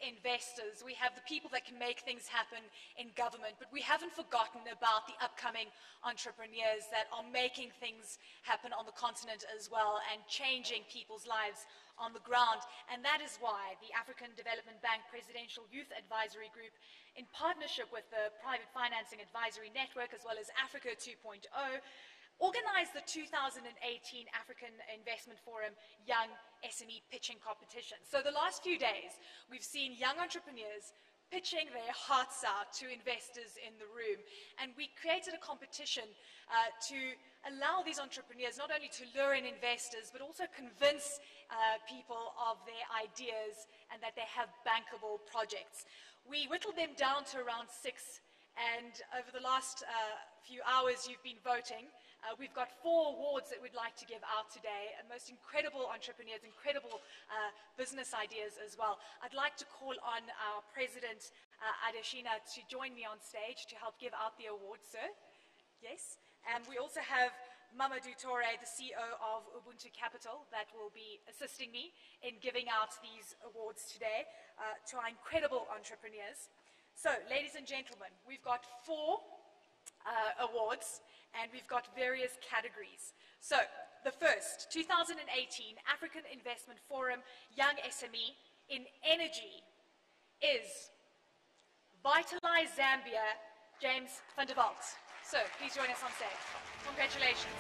investors, we have the people that can make things happen in government, but we haven't forgotten about the upcoming entrepreneurs that are making things happen on the continent as well and changing people's lives on the ground. And that is why the African Development Bank Presidential Youth Advisory Group, in partnership with the Private Financing Advisory Network as well as Africa 2.0, organized the 2018 African Investment Forum Young SME Pitching Competition. So the last few days, we've seen young entrepreneurs pitching their hearts out to investors in the room. And we created a competition to allow these entrepreneurs not only to lure in investors, but also convince people of their ideas and that they have bankable projects. We whittled them down to around 6, and over the last few hours you've been voting. We've got 4 awards that we'd like to give out today, and most incredible entrepreneurs, incredible business ideas as well. I'd like to call on our President, Adeshina, to join me on stage to help give out the award, sir. Yes. And we also have Mamadou Toure, the CEO of Ubuntu Capital, that will be assisting me in giving out these awards today to our incredible entrepreneurs. So, ladies and gentlemen, we've got 4 awards, and we've got various categories. So, the first, 2018 African Investment Forum Young SME in Energy is Vitalize Zambia, James van der Walt. So, please join us on stage. Congratulations.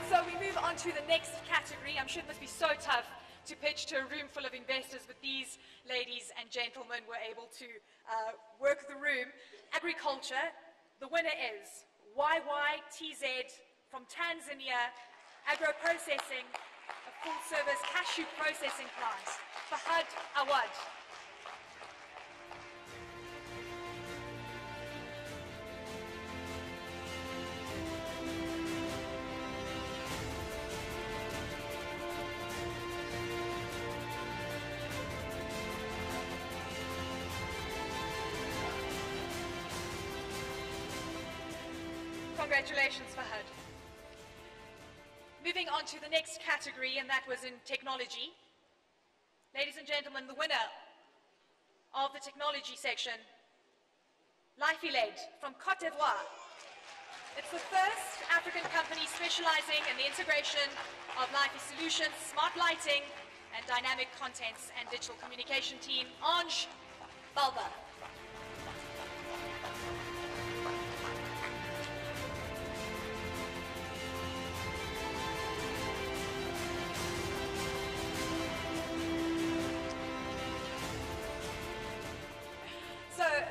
So we move on to the next category. I'm sure it must be so tough to pitch to a room full of investors, but these ladies and gentlemen were able to work the room. Agriculture, the winner is YYTZ from Tanzania, agro-processing, a full-service cashew processing plant. Fahad Awad. Congratulations, Fahad. Moving on to the next category, and that was in technology. Ladies and gentlemen, the winner of the technology section, Lifey-led from Cote d'Ivoire. It's the first African company specializing in the integration of Lifey solutions, smart lighting, and dynamic contents and digital communication team, Ange Balba.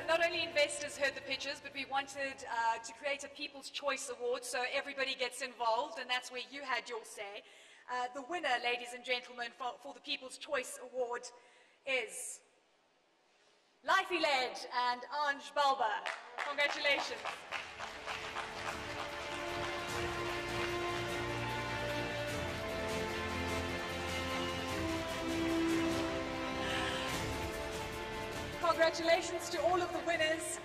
Not only investors heard the pitches, but we wanted to create a People's Choice Award, so everybody gets involved, and that's where you had your say. The winner, ladies and gentlemen, for the People's Choice Award is Lifey-led and Ange Balba. Congratulations. Congratulations to all of the winners.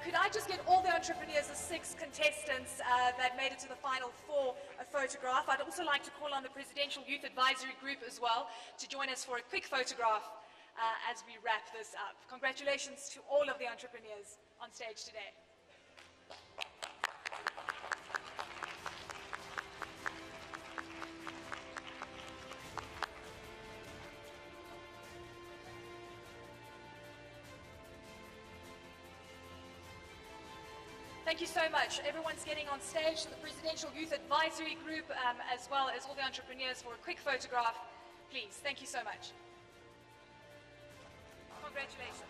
Could I just get all the entrepreneurs, the 6 contestants that made it to the final 4, a photograph? I'd also like to call on the Presidential Youth Advisory Group as well to join us for a quick photograph as we wrap this up. Congratulations to all of the entrepreneurs on stage today. Thank you so much. Everyone's getting on stage, the Presidential Youth Advisory Group, as well as all the entrepreneurs for a quick photograph. Please, thank you so much. Congratulations.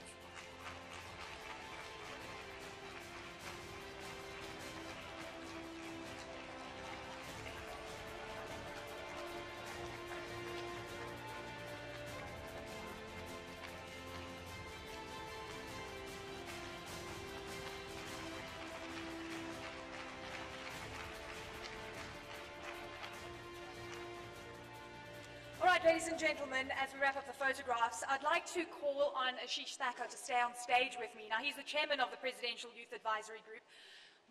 ladies and gentlemen, as we wrap up the photographs, I'd like to call on Ashish Thakur to stay on stage with me. Now, he's the chairman of the Presidential Youth Advisory Group.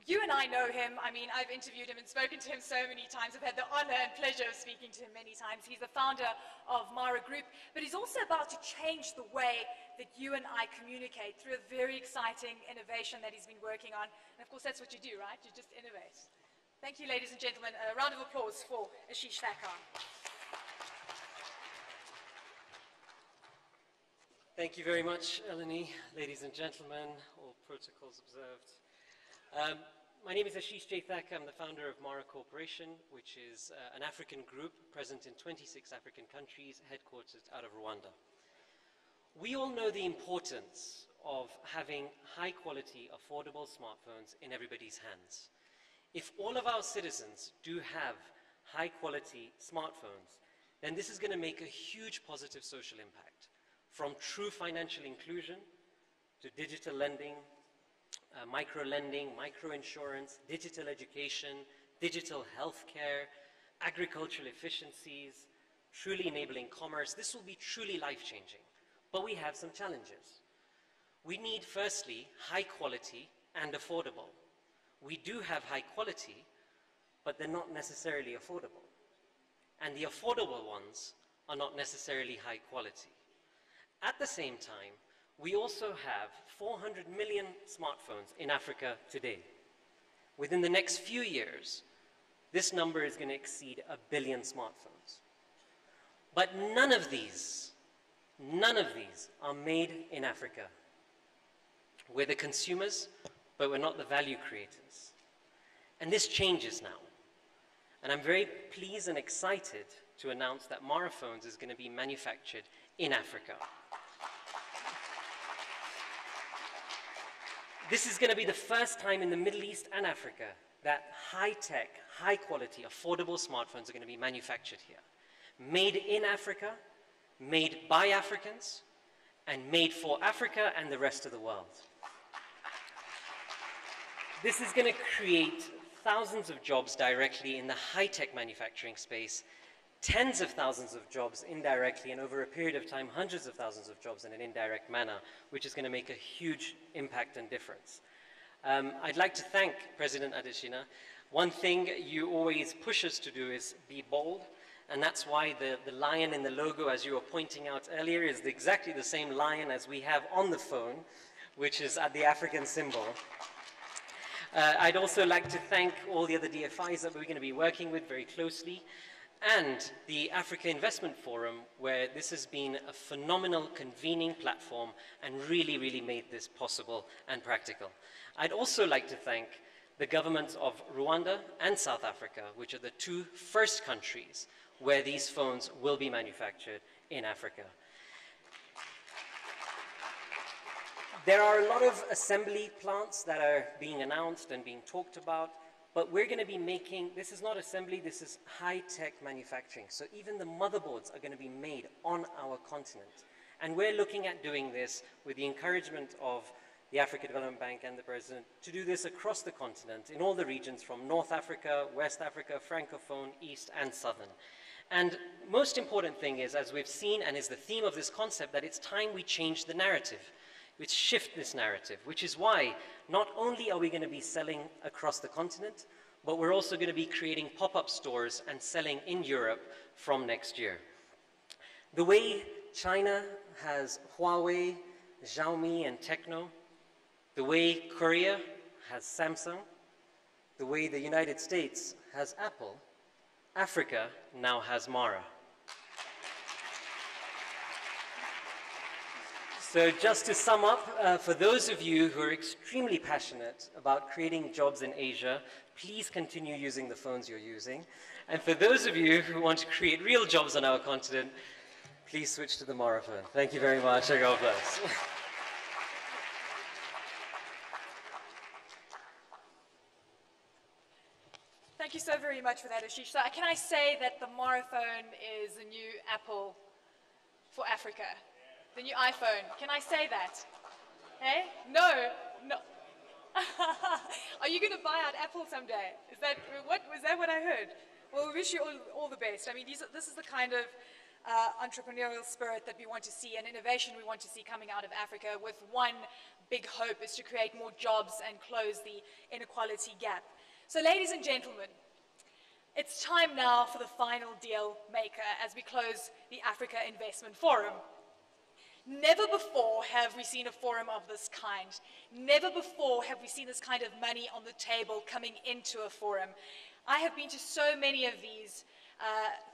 You and I know him. I mean, I've interviewed him and spoken to him so many times. I've had the honor and pleasure of speaking to him many times. He's the founder of Mara Group, but he's also about to change the way that you and I communicate through a very exciting innovation that he's been working on. And of course, that's what you do, right? You just innovate. Thank you, ladies and gentlemen. A round of applause for Ashish Thakur. Thank you very much, Eleni. Ladies and gentlemen, all protocols observed. My name is Ashish Thakur. I'm the founder of Mara Corporation, which is an African group present in 26 African countries, headquartered out of Rwanda. We all know the importance of having high-quality, affordable smartphones in everybody's hands. If all of our citizens do have high-quality smartphones, then this is going to make a huge positive social impact, from true financial inclusion to digital lending, micro-lending, micro-insurance, digital education, digital healthcare, agricultural efficiencies, truly enabling commerce. This will be truly life-changing. But we have some challenges. We need, firstly, high quality and affordable. We do have high quality, but they're not necessarily affordable. And the affordable ones are not necessarily high quality. At the same time, we also have 400 million smartphones in Africa today. Within the next few years, this number is going to exceed 1 billion smartphones. But none of these are made in Africa. We're the consumers, but we're not the value creators. And this changes now. And I'm very pleased and excited to announce that Mara Phones is going to be manufactured in Africa. This is going to be the first time in the Middle East and Africa that high-tech, high-quality, affordable smartphones are going to be manufactured here. Made in Africa, made by Africans, and made for Africa and the rest of the world. This is going to create thousands of jobs directly in the high-tech manufacturing space, tens of thousands of jobs indirectly, and over a period of time, hundreds of thousands of jobs in an indirect manner, which is going to make a huge impact and difference. I'd like to thank President Adesina. One thing you always push us to do is be bold, and that's why the lion in the logo, as you were pointing out earlier, is exactly the same lion as we have on the phone, which is at the African symbol. I'd also like to thank all the other DFIs that we're going to be working with very closely, and the Africa Investment Forum, where this has been a phenomenal convening platform and really, really made this possible and practical. I'd also like to thank the governments of Rwanda and South Africa, which are the two first countries where these phones will be manufactured in Africa. There are a lot of assembly plants that are being announced and being talked about, but we're going to be making, this is not assembly, this is high-tech manufacturing. So even the motherboards are going to be made on our continent. And we're looking at doing this with the encouragement of the Africa Development Bank and the President to do this across the continent, in all the regions from North Africa, West Africa, Francophone, East and Southern. And most important thing is, as we've seen, and is the theme of this concept, that it's time we change the narrative. We shift this narrative, which is why not only are we going to be selling across the continent, but we're also going to be creating pop-up stores and selling in Europe from next year. The way China has Huawei, Xiaomi, and Tecno, the way Korea has Samsung, the way the United States has Apple, Africa now has Mara. So just to sum up, for those of you who are extremely passionate about creating jobs in Asia, please continue using the phones you're using. And for those of you who want to create real jobs on our continent, please switch to the Mara phone. Thank you very much, and God bless. Thank you so very much for that, Ashish. So can I say that the Mara phone is the new Apple for Africa? The new iPhone. Can I say that? Hey? No. No. Are you going to buy out Apple someday? Was that what I heard? Well, we wish you all the best. I mean, this is the kind of entrepreneurial spirit that we want to see and innovation we want to see coming out of Africa, with one big hope is to create more jobs and close the inequality gap. So ladies and gentlemen, it's time now for the final deal maker as we close the Africa Investment Forum. Never before have we seen a forum of this kind. Never before have we seen this kind of money on the table coming into a forum. I have been to so many of these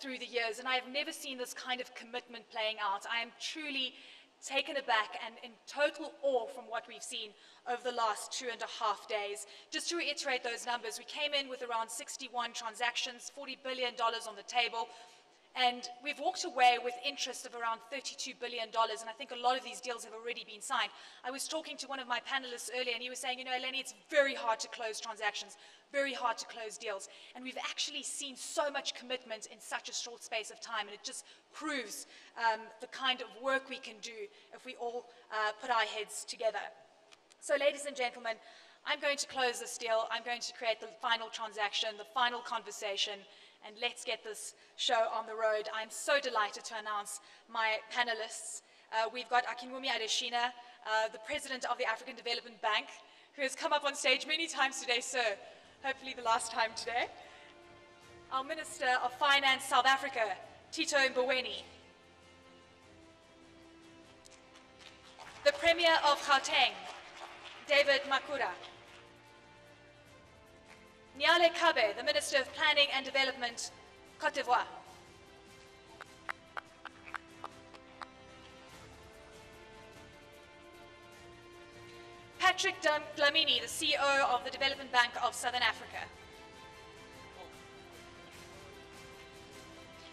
through the years, and I have never seen this kind of commitment playing out. I am truly taken aback and in total awe from what we've seen over the last 2.5 days. Just to reiterate those numbers, we came in with around 61 transactions, $40 billion on the table, and we've walked away with interest of around $32 billion, and I think a lot of these deals have already been signed. I was talking to one of my panelists earlier, and he was saying, you know, Eleni, it's very hard to close transactions, very hard to close deals, and we've actually seen so much commitment in such a short space of time, and it just proves the kind of work we can do if we all put our heads together. So, ladies and gentlemen, I'm going to close this deal. I'm going to create the final transaction, the final conversation, and let's get this show on the road. I'm so delighted to announce my panelists. We've got Akinwumi Adesina, the president of the African Development Bank, who has come up on stage many times today, sir. Hopefully the last time today. Our Minister of Finance, South Africa, Tito Mboweni. The Premier of Gauteng, David Makura. Niale Kabe, the Minister of Planning and Development, Côte d'Ivoire. Patrick Dlamini, the CEO of the Development Bank of Southern Africa.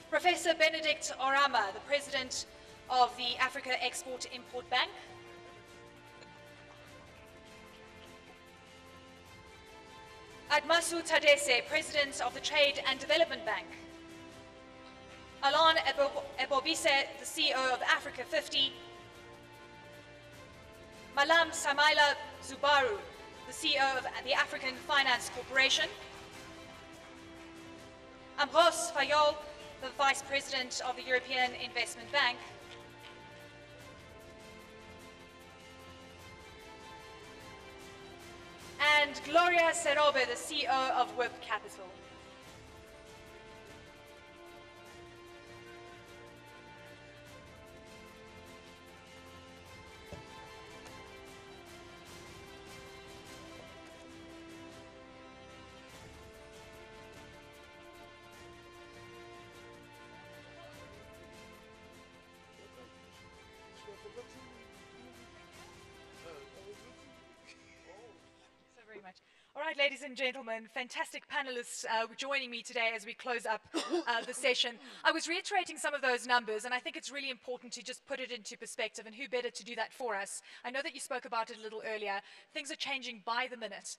Professor Benedict Orama, the President of the Africa Export-Import Bank. Admasu Tadese, President of the Trade and Development Bank. Alan Ebobise, the CEO of Africa 50. Malam Samaila Zubaru, the CEO of the African Finance Corporation. Ambros Fayol, the Vice President of the European Investment Bank. And Gloria Serobe, the CEO of Whip Capital. All right, ladies and gentlemen, fantastic panelists joining me today as we close up the session. I was reiterating some of those numbers, and I think it's really important to just put it into perspective, and who better to do that for us? I know that you spoke about it a little earlier. Things are changing by the minute.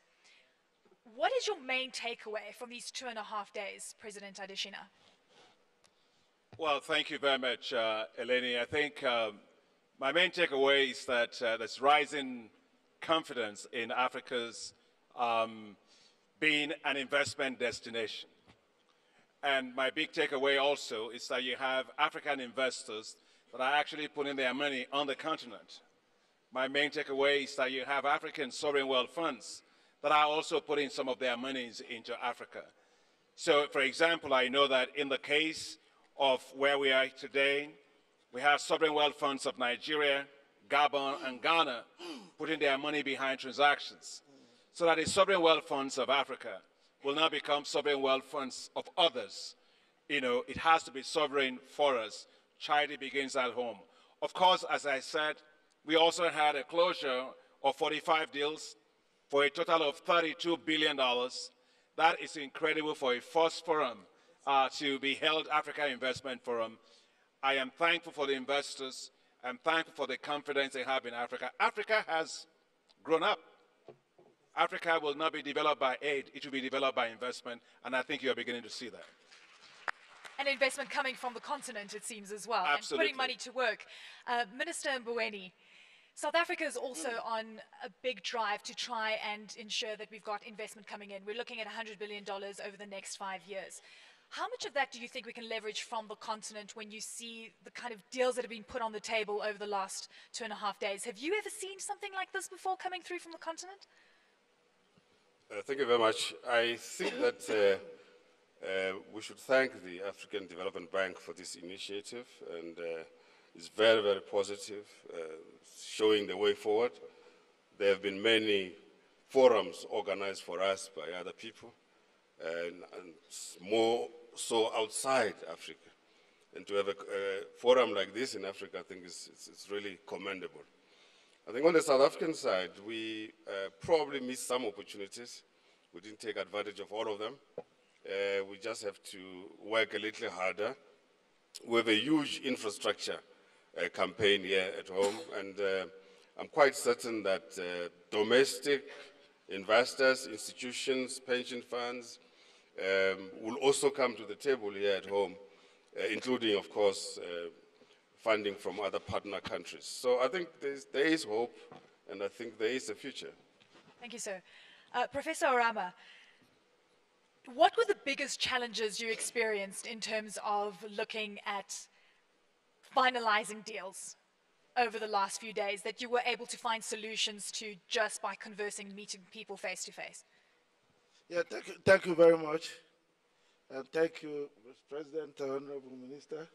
What is your main takeaway from these 2.5 days, President Adesina? Well, thank you very much, Eleni. I think my main takeaway is that there's rising confidence in Africa's being an investment destination. And my big takeaway also is that you have African investors that are actually putting their money on the continent. My main takeaway is that you have African sovereign wealth funds that are also putting some of their monies into Africa. So, for example, I know that in the case of where we are today, we have sovereign wealth funds of Nigeria, Gabon, and Ghana putting their money behind transactions, so that the sovereign wealth funds of Africa will not become sovereign wealth funds of others. You know, it has to be sovereign for us. Charity begins at home. Of course, as I said, we also had a closure of 45 deals for a total of $32 billion. That is incredible for a first forum to be held, Africa Investment Forum. I am thankful for the investors. I'm thankful for the confidence they have in Africa. Africa has grown up. Africa will not be developed by aid, it will be developed by investment, and I think you are beginning to see that. And investment coming from the continent, it seems, as well. Absolutely. And putting money to work. Minister Mboweni, South Africa is also on a big drive to try and ensure that we've got investment coming in. We're looking at $100 billion over the next 5 years. How much of that do you think we can leverage from the continent when you see the kind of deals that have been put on the table over the last 2.5 days? Have you ever seen something like this before coming through from the continent? Thank you very much. I think that we should thank the African Development Bank for this initiative, and it's very, very positive, showing the way forward. There have been many forums organized for us by other people, and more so outside Africa. And to have a forum like this in Africa, I think it's really commendable. I think on the South African side, we probably missed some opportunities. We didn't take advantage of all of them. We just have to work a little harder. We have a huge infrastructure campaign here at home, and I'm quite certain that domestic investors, institutions, pension funds will also come to the table here at home, including, of course, funding from other partner countries. So I think there is hope, and I think there is a future. Thank you, sir. Professor Orama, what were the biggest challenges you experienced in terms of looking at finalizing deals over the last few days that you were able to find solutions to just by conversing, meeting people face to face? Yeah, thank you very much. And thank you, Mr. President, Honorable Minister,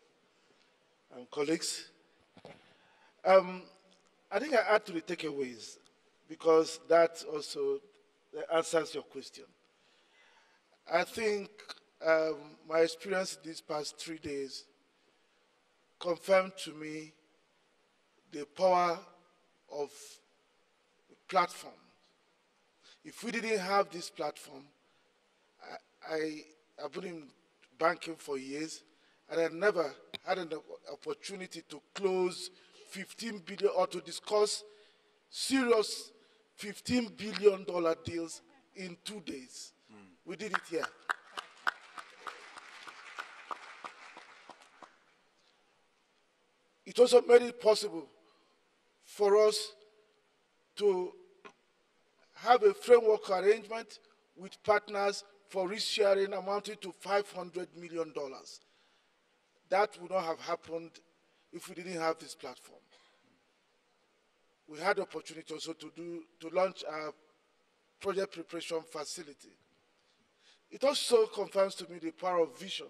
and colleagues. I think I add to the takeaways because that also answers your question. I think my experience these past 3 days confirmed to me the power of the platform. If we didn't have this platform, I've been in banking for years, and I never had an opportunity to close 15 billion or to discuss serious $15 billion deals in 2 days. We did it here. It also made it possible for us to have a framework arrangement with partners for risk sharing amounting to $500 million. That would not have happened if we didn't have this platform. We had the opportunity also to launch our project preparation facility. It also confirms to me the power of vision.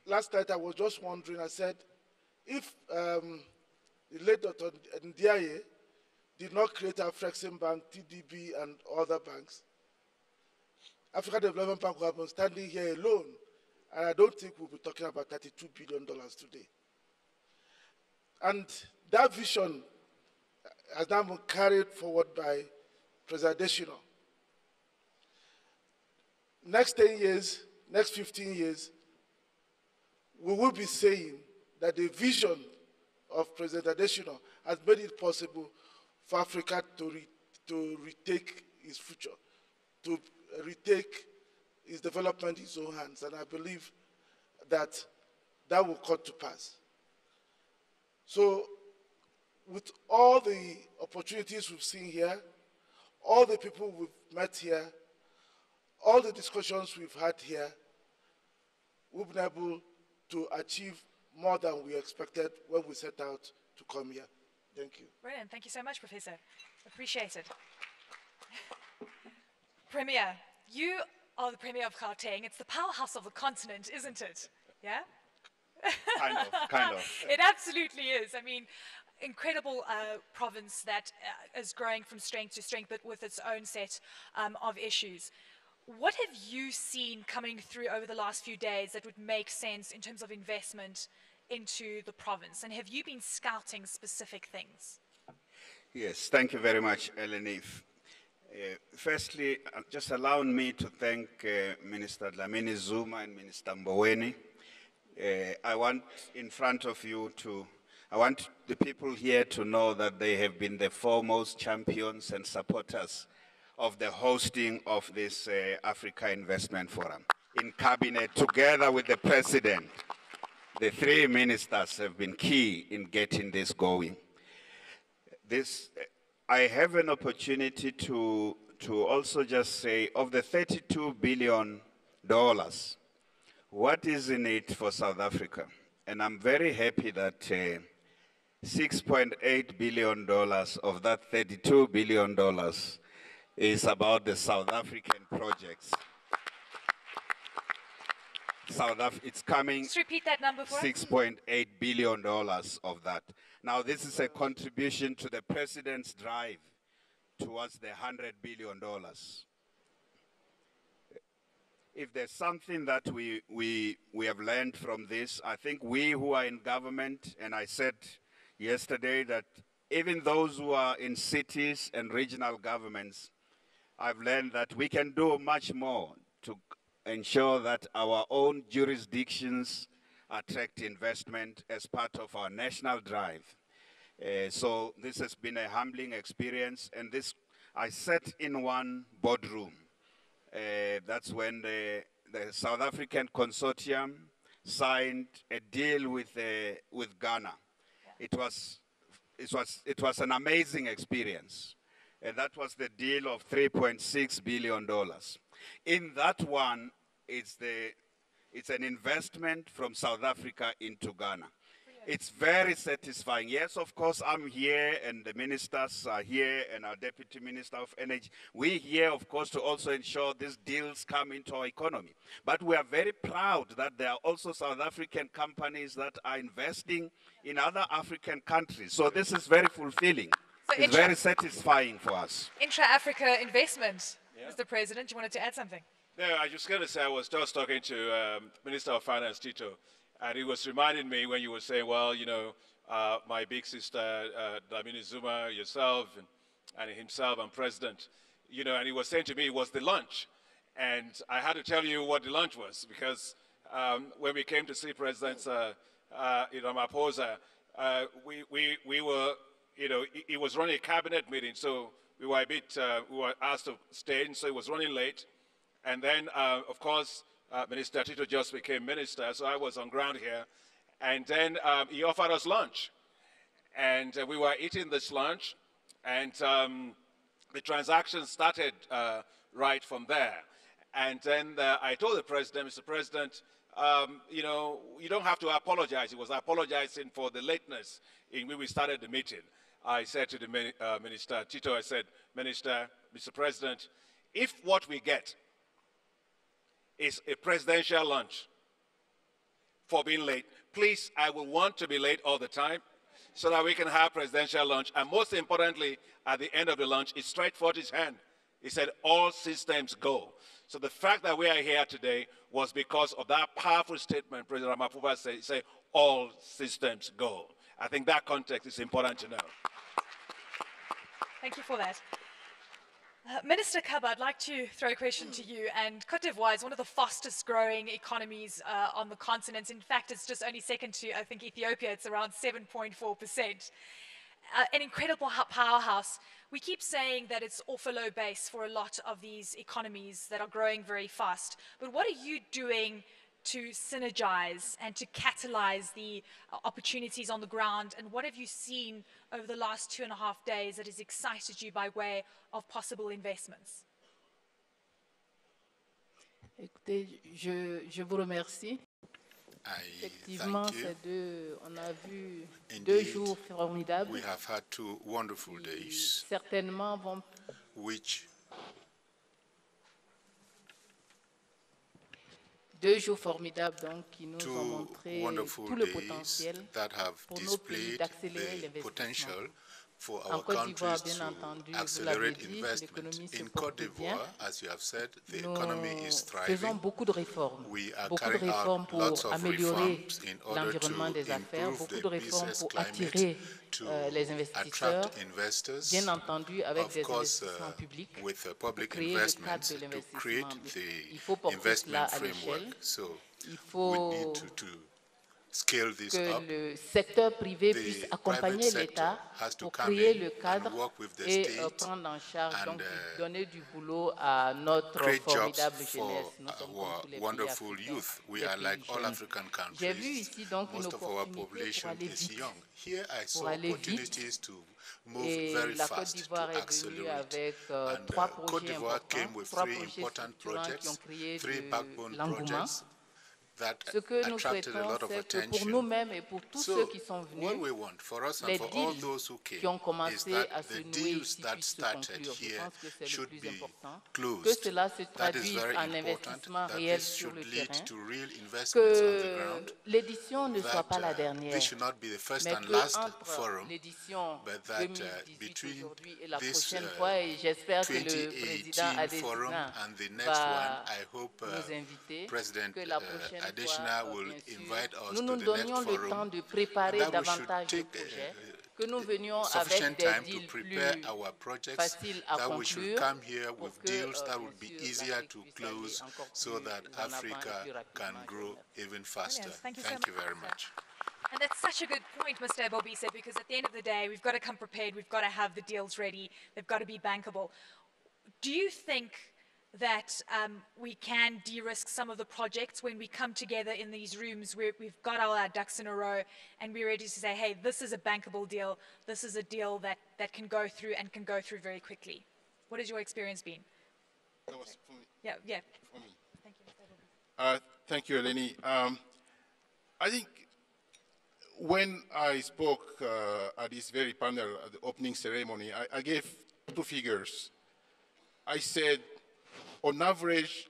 Last night I was just wondering, I said, if the late Dr. Ndiaye did not create our Flexing Bank, TDB, and other banks, African Development Bank would have been standing here alone, and I don't think we'll be talking about $32 billion today. And that vision has now been carried forward by President Adesina. Next 10 years, next 15 years, we will be saying that the vision of President Adesina has made it possible for Africa to retake its future, to retake its development in its own hands. And I believe that that will come to pass. So with all the opportunities we've seen here, all the people we've met here, all the discussions we've had here, we've been able to achieve more than we expected when we set out to come here. Thank you. Brilliant. Thank you so much, Professor. Appreciate it. Premier, you are the Premier of Gauteng. It's the powerhouse of the continent, isn't it? Yeah? Kind of. It absolutely is. I mean, incredible province that is growing from strength to strength, but with its own set of issues. What have you seen coming through over the last few days that would make sense in terms of investment into the province? And have you been scouting specific things? Yes, thank you very much, Eleni. Firstly, just allow me to thank Minister Dlamini Zuma and Minister Mboweni. I want in front of you I want the people here to know that they have been the foremost champions and supporters of the hosting of this Africa Investment Forum. In Cabinet, together with the President, the three ministers have been key in getting this going. I have an opportunity to also just say, of the 32 billion What is in it for South Africa? And I'm very happy that $6.8 billion of that $32 billion is about the South African projects. It's coming. Just repeat that number for us. $6.8 billion of that. Now, this is a contribution to the president's drive towards the $100 billion. If there's something that we have learned from this, I think we who are in government, and I said yesterday that even those who are in cities and regional governments, I've learned that we can do much more to ensure that our own jurisdictions attract investment as part of our national drive. So this has been a humbling experience, and I sat in one boardroom. That's when the South African consortium signed a deal with Ghana. It was an amazing experience. And that was the deal of $3.6 billion. In that one, it's an investment from South Africa into Ghana. It's very satisfying. Yes, of course, I'm here, and the ministers are here, and our Deputy Minister of Energy. We're here, of course, to also ensure these deals come into our economy. But we are very proud that there are also South African companies that are investing in other African countries. So this is very fulfilling. So it's very satisfying for us. Intra-Africa investment, Mr. President. You wanted to add something? No, I was just going to say I was just talking to Minister of Finance, Tito, and he was reminding me when you were saying, well, you know, my big sister, Dlamini Zuma, yourself, and himself, and President, you know, and he was saying to me it was the lunch. And I had to tell you what the lunch was, because when we came to see President Ramaphosa, we were, you know, he was running a cabinet meeting, so we were a bit, we were asked to stay in, so he was running late. And then, of course, Minister Tito just became minister, so I was on ground here. And then he offered us lunch. And we were eating this lunch, and the transaction started right from there. And then I told the president, Mr. President, you know, you don't have to apologize. He was apologizing for the lateness in which we started the meeting. I said to the Minister Tito, I said, Minister, Mr. President, if what we get is a presidential lunch for being late, please, I will want to be late all the time so that we can have presidential lunch. And most importantly, at the end of the lunch, he stretched forth his hand. He said, all systems go. So the fact that we are here today was because of that powerful statement President Ramaphosa said. He said, all systems go. I think that context is important to know. Thank you for that. Minister Kaba, I'd like to throw a question to you. And Cote d'Ivoire is one of the fastest growing economies on the continent. In fact, it's just only second to, I think, Ethiopia. It's around 7.4%. An incredible powerhouse. We keep saying that it's off a low base for a lot of these economies that are growing very fast. But what are you doing to synergize and to catalyze the opportunities on the ground? And what have you seen over the last 2.5 days that has excited you by way of possible investments? Écoutez, je vous remercie. Effectivement, on a vu deux jours formidables. We have had 2 wonderful days, certainement vont which 2 jours formidables donc, qui nous ont 2 montré wonderful tout le days potentiel that have pour nos pays displayed d'accélérer the potential l'investissement. for En our Côte d'Ivoire, countries bien to entendu, vous l'avez accelerate dit, investment. l'économie se In Côte porte bien. d'Ivoire, as you have said, the Nous economy is faisons thriving. beaucoup de réformes. We are Beaucoup de carrying réformes out pour lots of améliorer reforms in order l'environnement des to affaires, improve beaucoup the de réformes business pour climate, attirer to les investisseurs, attract investors, bien entendu avec of des course, investissements publics, with pour public créer le cadre investments, de to l'investissement. create Il the faut porter cela investment à framework. l'échelle. So Il we faut need to scale this que up. le secteur privé puisse The accompagner private l'État sector has to pour come créer in le and cadre work with the et state prendre en charge, and, donc donner du boulot à notre create jobs formidable for jeunesse. Nous sommes comme our tous les pays wonderful africains, youth. We les are pays like all jeunes. African J'ai vu countries. ici donc une Most of our opportunité pour population aller is vite. young. Here I saw aller opportunities vite. to move Et very la Côte fast, to d'Ivoire est venue accelerate. avec And trois Côte projets d'Ivoire importants, came with trois three projets important structurants qui ont projects, créé three de backbone l'engouement. projects that Ce que nous attracted a souhaitons, lot of c'est que pour attention. nous-mêmes et pour tous So, ceux qui sont what venus, we want for us and les for all deals those who qui came ont is commencé that à se the nouer deals ici that puissent se started conclure. Je here pense que c'est le should plus be important. Que closed. cela se That is traduise very en important. investissement That réel this sur should le lead terrain. to real investments on the Que ground. l'édition ne soit That pas la dernière, this should not be the first mais and last qu'entre forum, l'édition but that 2018 between aujourd'hui et la this prochaine fois, et j'espère que le président 2018 forum Adesina and the next va one, I hope nous inviter, President que la prochaine Adesina fois, will bien sûr, invite us nous to nous the donnions next le forum, temps de and préparer that we davantage should de take projets, que nous venions sufficient avec des time to deals prepare plus our projects, faciles à that we should conclure, come here pour with que, deals that bien would be sûr, easier l'Afrique to puisse aller close encore so plus that en avant et Africa plus can rapidement. grow even faster. Brilliant. Thank you Thank so you very much. much. And that's such a good point, Mr. Ebobise, because at the end of the day, we've got to come prepared, we've got to have the deals ready, they've got to be bankable. Do you think that we can de-risk some of the projects when we come together in these rooms where we've got all our ducks in a row and we're ready to say, hey, this is a bankable deal, this is a deal that can go through and can go through very quickly? What has your experience been? That was for me. Yeah. For me. Thank you, Mr. Ebobise. Thank you, Eleni. I think when I spoke at this very panel at the opening ceremony, I gave two figures. I said, on average,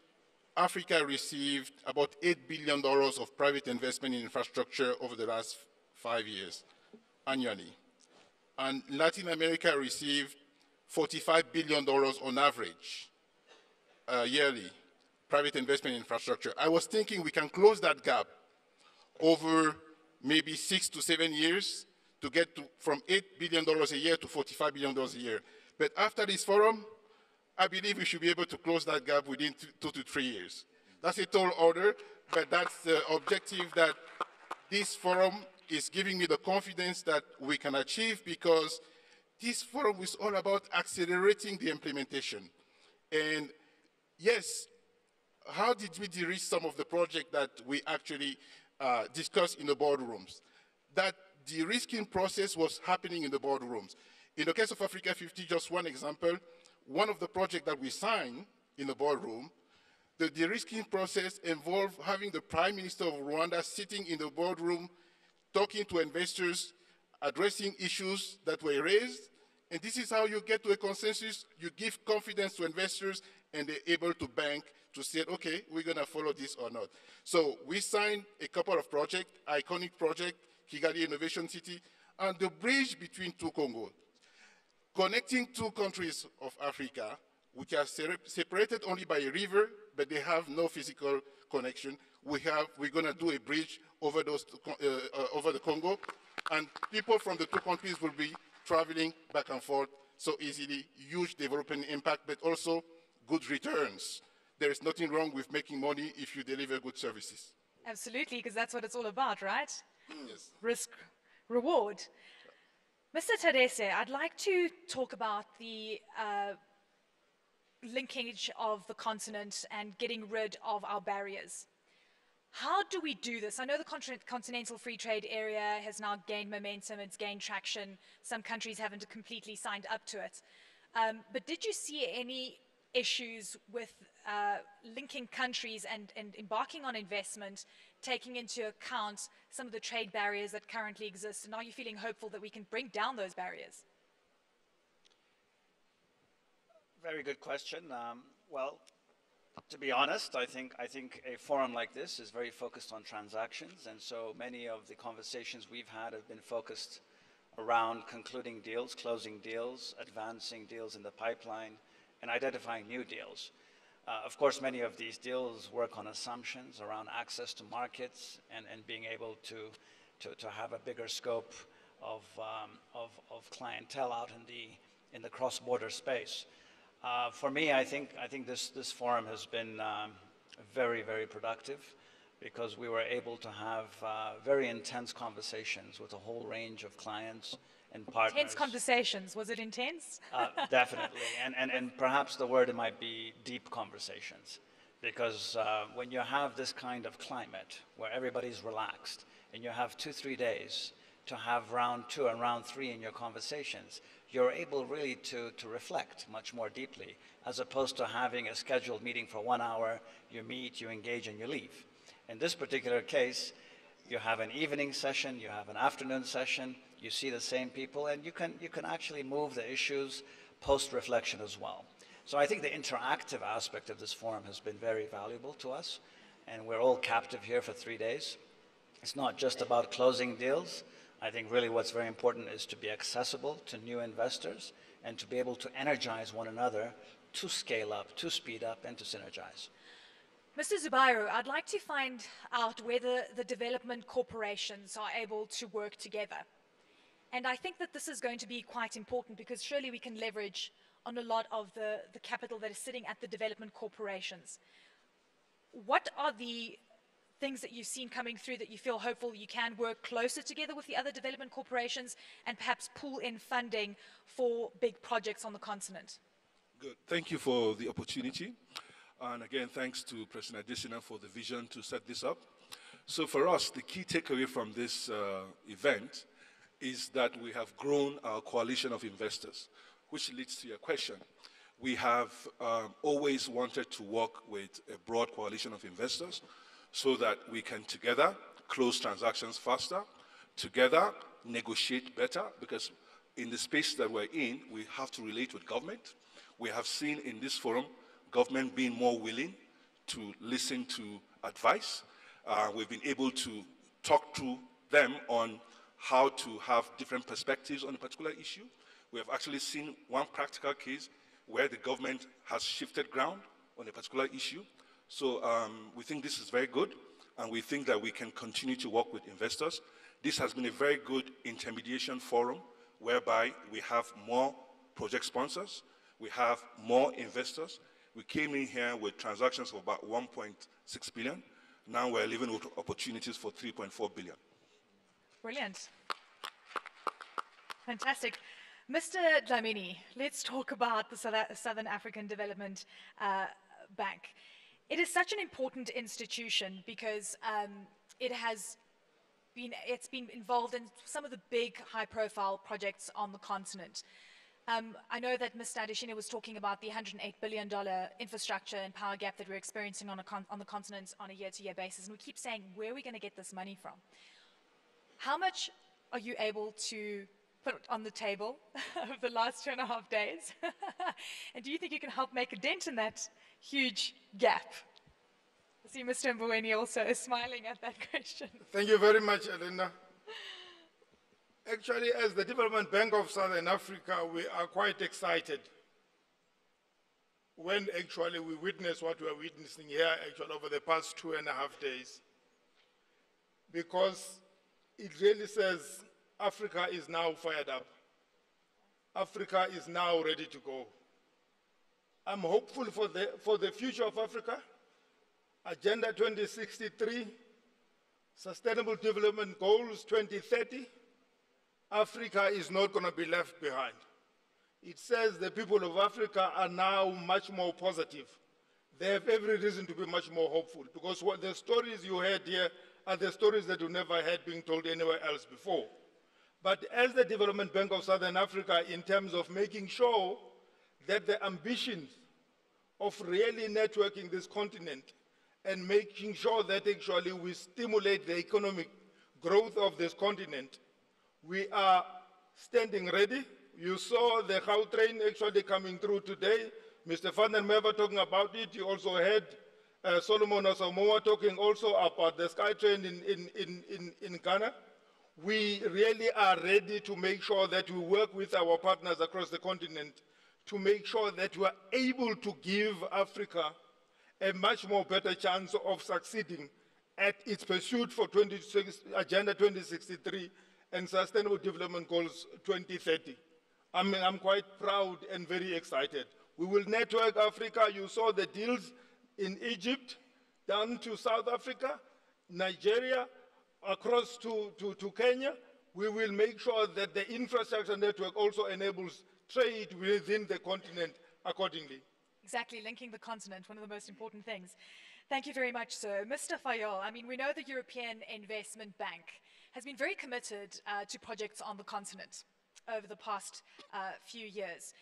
Africa received about $8 billion of private investment in infrastructure over the last 5 years, annually. And Latin America received $45 billion on average, yearly, private investment in infrastructure. I was thinking we can close that gap over maybe 6 to 7 years to get from $8 billion a year to $45 billion a year. But after this forum, I believe we should be able to close that gap within 2 to 3 years. That's a tall order, but that's the objective that this forum is giving me the confidence that we can achieve, because this forum is all about accelerating the implementation. And yes, how did we de-risk some of the projects that we actually discussed in the boardrooms? That de-risking process was happening in the boardrooms. In the case of Africa 50, just one example, one of the projects that we signed in the boardroom, the de-risking process involved having the Prime Minister of Rwanda sitting in the boardroom, talking to investors, addressing issues that were raised. And this is how you get to a consensus. You give confidence to investors, and they're able to bank to say, okay, we're going to follow this or not. So we signed a couple of projects, iconic project, Kigali Innovation City, and the bridge between two Congos, connecting two countries of Africa, which are separated only by a river, but they have no physical connection. We're going to do a bridge over over the Congo, and people from the two countries will be traveling back and forth so easily. Huge development impact, but also good returns. There is nothing wrong with making money if you deliver good services. Absolutely, because that's what it's all about, right? Yes. Risk, reward. Mr. Tadese, I'd like to talk about the linkage of the continent and getting rid of our barriers. How do we do this? I know the Continental Free Trade Area has now gained momentum, it's gained traction. Some countries haven't completely signed up to it. But did you see any issues with linking countries and embarking on investment, taking into account some of the trade barriers that currently exist? And are you feeling hopeful that we can bring down those barriers? Very good question. Well, to be honest, I think a forum like this is very focused on transactions, and so many of the conversations we've had have been focused around concluding deals, closing deals, advancing deals in the pipeline, and identifying new deals. Of course, many of these deals work on assumptions around access to markets and being able to have a bigger scope of clientele out in the cross-border space. For me, I think this forum has been very, very productive. because we were able to have very intense conversations with a whole range of clients and partners. Intense conversations. Was it intense? Definitely, and perhaps the word might be deep conversations, because when you have this kind of climate where everybody's relaxed and you have 2-3 days to have round 2 and round 3 in your conversations, you're able really to reflect much more deeply, as opposed to having a scheduled meeting for 1 hour, you meet, you engage, and you leave. In this particular case, you have an evening session, you have an afternoon session, you see the same people, and you can actually move the issues post-reflection as well. So I think the interactive aspect of this forum has been very valuable to us, and we're all captive here for 3 days. It's not just about closing deals. I think really what's very important is to be accessible to new investors and to be able to energize one another to scale up, to speed up, and to synergize. Mr. Zubairu, I'd like to find out whether the development corporations are able to work together. And I think that this is going to be quite important, because surely we can leverage on a lot of the capital that is sitting at the development corporations. What are the things that you've seen coming through that you feel hopeful you can work closer together with the other development corporations and perhaps pool in funding for big projects on the continent? Good. Thank you for the opportunity. And again, thanks to President Adesina for the vision to set this up. So for us, the key takeaway from this event is that we have grown our coalition of investors, which leads to your question. We have always wanted to work with a broad coalition of investors so that we can together close transactions faster, together negotiate better, because in the space that we're in, we have to relate with government. We have seen in this forum government being more willing to listen to advice. We've been able to talk to them on how to have different perspectives on a particular issue. We have actually seen one practical case where the government has shifted ground on a particular issue. So we think this is very good, and we think that we can continue to work with investors. This has been a very good intermediation forum whereby we have more project sponsors, we have more investors. We came in here with transactions of about 1.6 billion. Now we're living with opportunities for 3.4 billion. Brilliant. Fantastic. Mr. Dlamini, let's talk about the Southern African Development Bank. It is such an important institution because it's been involved in some of the big high-profile projects on the continent. I know that Mr. Adesina was talking about the $108 billion infrastructure and power gap that we're experiencing on the continent on a year-to-year basis, and we keep saying, where are we going to get this money from? How much are you able to put on the table over the last 2.5 days? And do you think you can help make a dent in that huge gap? I see Mr. Mboweni also is smiling at that question. Thank you very much, Elena. Actually, as the Development Bank of Southern Africa, we are quite excited when actually we witness what we are witnessing here actually over the past 2.5 days. Because it really says Africa is now fired up. Africa is now ready to go. I'm hopeful for the future of Africa. Agenda 2063, Sustainable Development Goals 2030, Africa is not going to be left behind. It says the people of Africa are now much more positive. They have every reason to be much more hopeful, because what the stories you heard here are the stories that you never heard being told anywhere else before. But as the Development Bank of Southern Africa, in terms of making sure that the ambitions of really networking this continent and making sure that actually we stimulate the economic growth of this continent, we are standing ready. You saw the Gautrain actually coming through today. Mr. Van der Merwe talking about it. You also heard Solomon Asamoah talking also about the SkyTrain in Ghana. We really are ready to make sure that we work with our partners across the continent to make sure that we are able to give Africa a much more better chance of succeeding at its pursuit for Agenda 2063 and Sustainable Development Goals 2030. I'm quite proud and very excited. We will network Africa. You saw the deals in Egypt, down to South Africa, Nigeria, across to Kenya, we will make sure that the infrastructure network also enables trade within the continent accordingly. Exactly, linking the continent, one of the most important things. Thank you very much, sir. Mr. Fayol, I mean, we know the European Investment Bank has been very committed to projects on the continent over the past few years.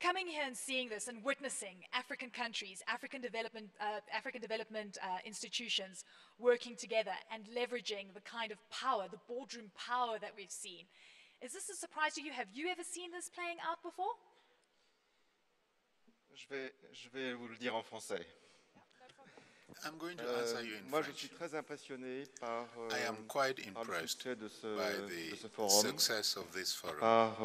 Coming here and seeing this and witnessing African countries, African development institutions working together and leveraging the kind of power, the boardroom power that we've seen, is this a surprise to you? Have you ever seen this playing out before? Je vais vous le dire en français. I'm going to answer you in Moi, je French. suis très impressionné par, I am quite par le impressed succès by de ce the forum, success of this forum, par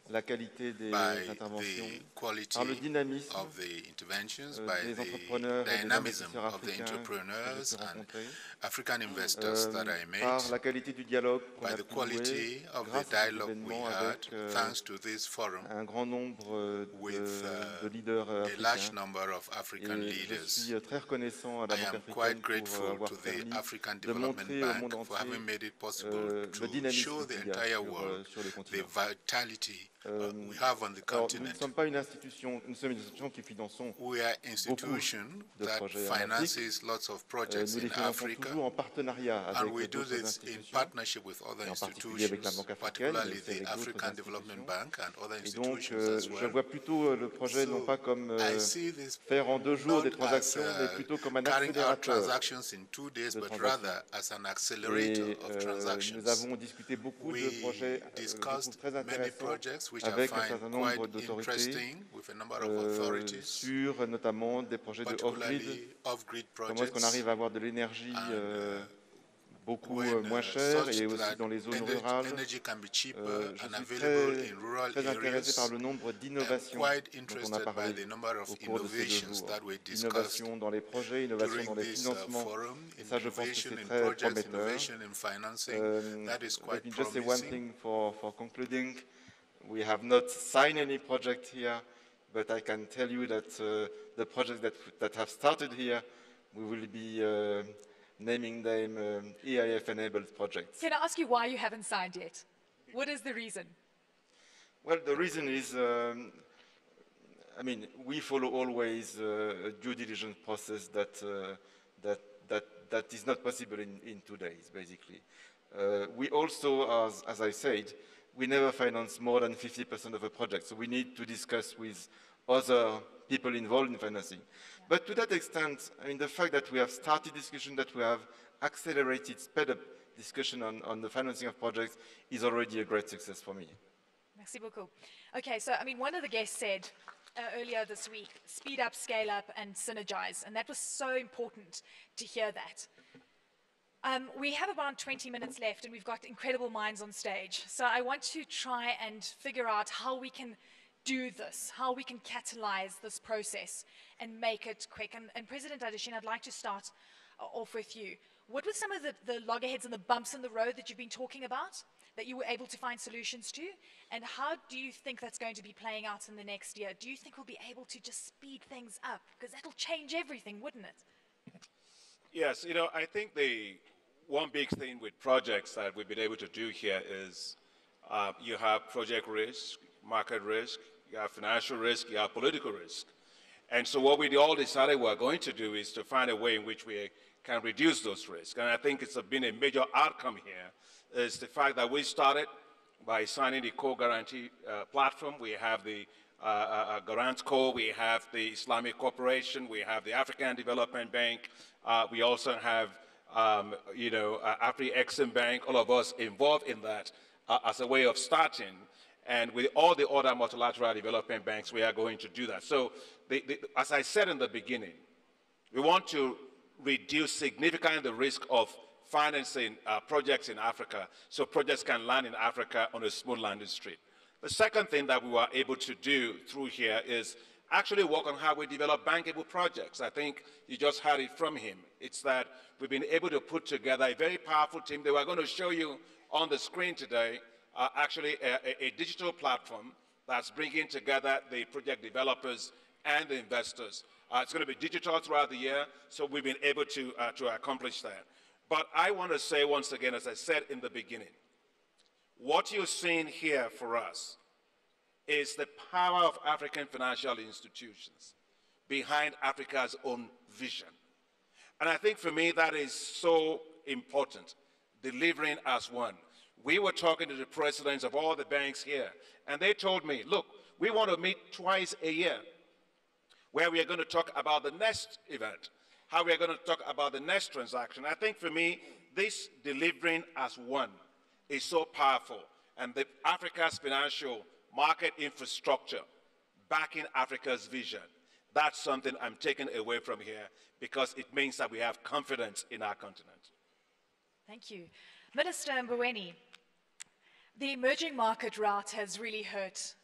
la qualité des by interventions, the quality par le dynamisme of the interventions, by des the entrepreneurs et des dynamism investisseurs of the africains que entrepreneurs j'ai pu and rencontrer, African investors that I met, par la qualité du dialogue qu'on by a the pu quality nouer of the grâce à cet dialogue we événement had, avec thanks to this forum, un grand nombre with de leaders a large africains. number of African Et je leaders. suis très reconnaissant à la I Banque am africaine quite pour grateful avoir to permis the African de Development montrer au monde Bank for entier having made it possible le to dynamisme show the qu'il y a entire sur, world sur le the continent. vitality we have on the Alors, nous ne continent. sommes pas une institution, nous sommes une institution qui finançons We are beaucoup institution de that projets en Afrique. finances lots of projects Nous les in finançons Africa, toujours en partenariat and avec we do d'autres this in institutions, partnership with other et en particulier avec la institutions, Banque africaine, mais particularly aussi the avec d'autres African Development institutions. Bank and other Et donc, institutions as je well. vois plutôt le projet non pas comme I see this faire en 2 jours des not transactions, as, mais plutôt comme un carrying out accélérateur transactions in 2 days, de but transactions. rather as an accelerator Et of transactions. nous avons discuté beaucoup de projets je trouve très Many intéressants projects which I avec un find certain nombre quite d'autorités interesting with a number of authorities, sur notamment des projets de off-grid. particularly off-grid Comment est-ce qu'on projects. arrive à avoir de l'énergie beaucoup when, moins chère such et aussi that dans les zones rurales. energy can be cheaper Je and suis available in rural très intéressé par areas. le nombre I'm d'innovations quite dont on a interested by parlé the number of au cours de ces 2 innovations jours. that we discussed Innovation dans les projets, innovation during dans les this financements. forum. Et ça, je pense que Innovation c'est in très projects, prometteur. innovation in financing, that is Let quite me just say one promising. thing for concluding. We have not signed any project here, but I can tell you that the projects that have started here, we will be naming them EIF-enabled projects. Can I ask you why you haven't signed yet? What is the reason? Well, the reason is, I mean, we follow always a due diligence process that is not possible in 2 days, basically. We also, as I said, we never finance more than 50% of a project, so we need to discuss with other people involved in financing. Yeah. But to that extent, I mean, the fact that we have started discussion, that we have accelerated, sped up discussion on the financing of projects is already a great success for me. Merci beaucoup. Okay, so I mean, one of the guests said earlier this week, speed up, scale up, and synergize, and that was so important to hear that. We have about 20 minutes left, and we've got incredible minds on stage. So I want to try and figure out how we can do this, how we can catalyze this process and make it quick. And President Adesina, I'd like to start off with you. What were some of the loggerheads and the bumps in the road that you've been talking about that you were able to find solutions to? And how do you think that's going to be playing out in the next year? Do you think we'll be able to just speed things up? Because that'll change everything, wouldn't it? Yes, you know, I think the one big thing with projects that we've been able to do here is you have project risk, market risk, you have financial risk, you have political risk. And so what we all decided we're going to do is to find a way in which we can reduce those risks. And I think it's been a major outcome here is the fact that we started by signing the co-guarantee platform. We have the Garant Co, we have the Islamic Corporation, we have the African Development Bank, we also have Afri-Exim Bank, all of us involved in that as a way of starting. And with all the other multilateral development banks, we are going to do that. So, as I said in the beginning, we want to reduce significantly the risk of financing projects in Africa so projects can land in Africa on a smooth landing street. The second thing that we were able to do through here is actually work on how we develop bankable projects. I think you just heard it from him. It's that we've been able to put together a very powerful team that we're going to show you on the screen today, actually a digital platform that's bringing together the project developers and the investors. It's going to be digital throughout the year, so we've been able to accomplish that. But I want to say once again, as I said in the beginning, what you're seeing here for us is the power of African financial institutions behind Africa's own vision. And I think for me that is so important, delivering as one. We were talking to the presidents of all the banks here, and they told me, look, we want to meet twice a year, where we are going to talk about the next event, how we are going to talk about the next transaction. I think for me, this delivering as one is so powerful, and the Africa's financial market infrastructure backing Africa's vision, that's something I'm taking away from here, because it means that we have confidence in our continent. Thank you. Minister Mboweni, the emerging market route has really hurt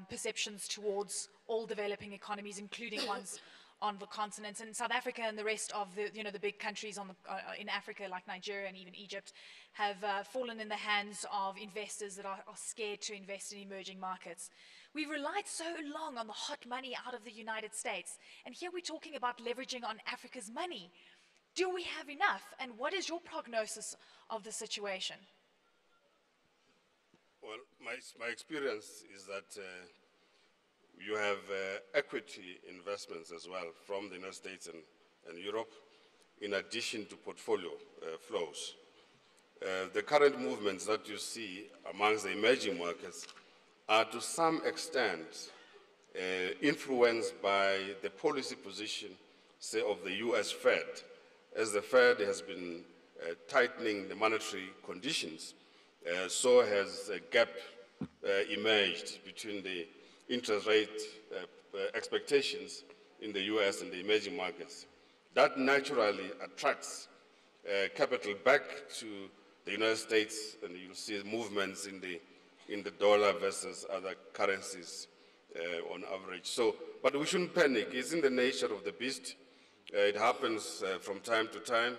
perceptions towards all developing economies, including ones on the continent. And South Africa and the rest of the, the big countries in Africa, like Nigeria and even Egypt, have fallen in the hands of investors that are scared to invest in emerging markets. We've relied so long on the hot money out of the United States, and here we're talking about leveraging on Africa's money. Do we have enough, and what is your prognosis of the situation? Well, my experience is that you have equity investments as well from the United States and Europe, in addition to portfolio flows. The current movements that you see amongst the emerging markets are to some extent influenced by the policy position, say, of the US Fed, as the Fed has been tightening the monetary conditions. So has a gap emerged between the interest rate expectations in the US and the emerging markets. That naturally attracts capital back to the United States, and you'll see movements in the dollar versus other currencies on average. So, but we shouldn't panic. It's in the nature of the beast. It happens from time to time.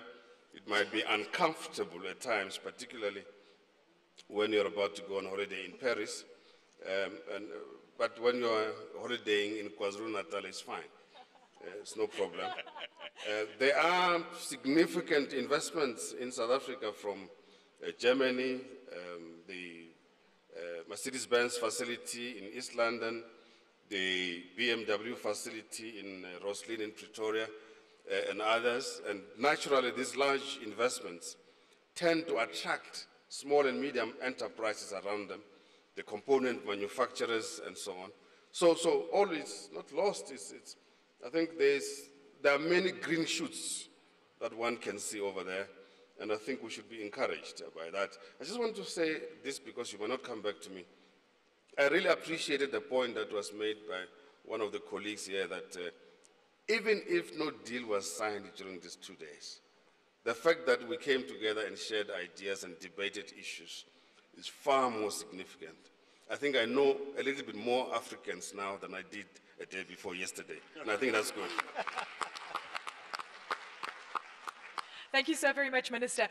It might be uncomfortable at times, particularly when you're about to go on holiday in Paris. But when you're holidaying in KwaZulu-Natal, it's fine. It's no problem. There are significant investments in South Africa from Germany, the Mercedes-Benz facility in East London, the BMW facility in Roslyn in Pretoria, and others. And naturally, these large investments tend to attract small and medium enterprises around them, the component manufacturers and so on. So all is not lost. I think there are many green shoots that one can see over there, and I think we should be encouraged by that. I just want to say this because you may not come back to me. I really appreciated the point that was made by one of the colleagues here that even if no deal was signed during these 2 days, the fact that we came together and shared ideas and debated issues is far more significant. I think I know a little bit more Africans now than I did a day before yesterday, and I think that's good. Thank you so very much, Minister.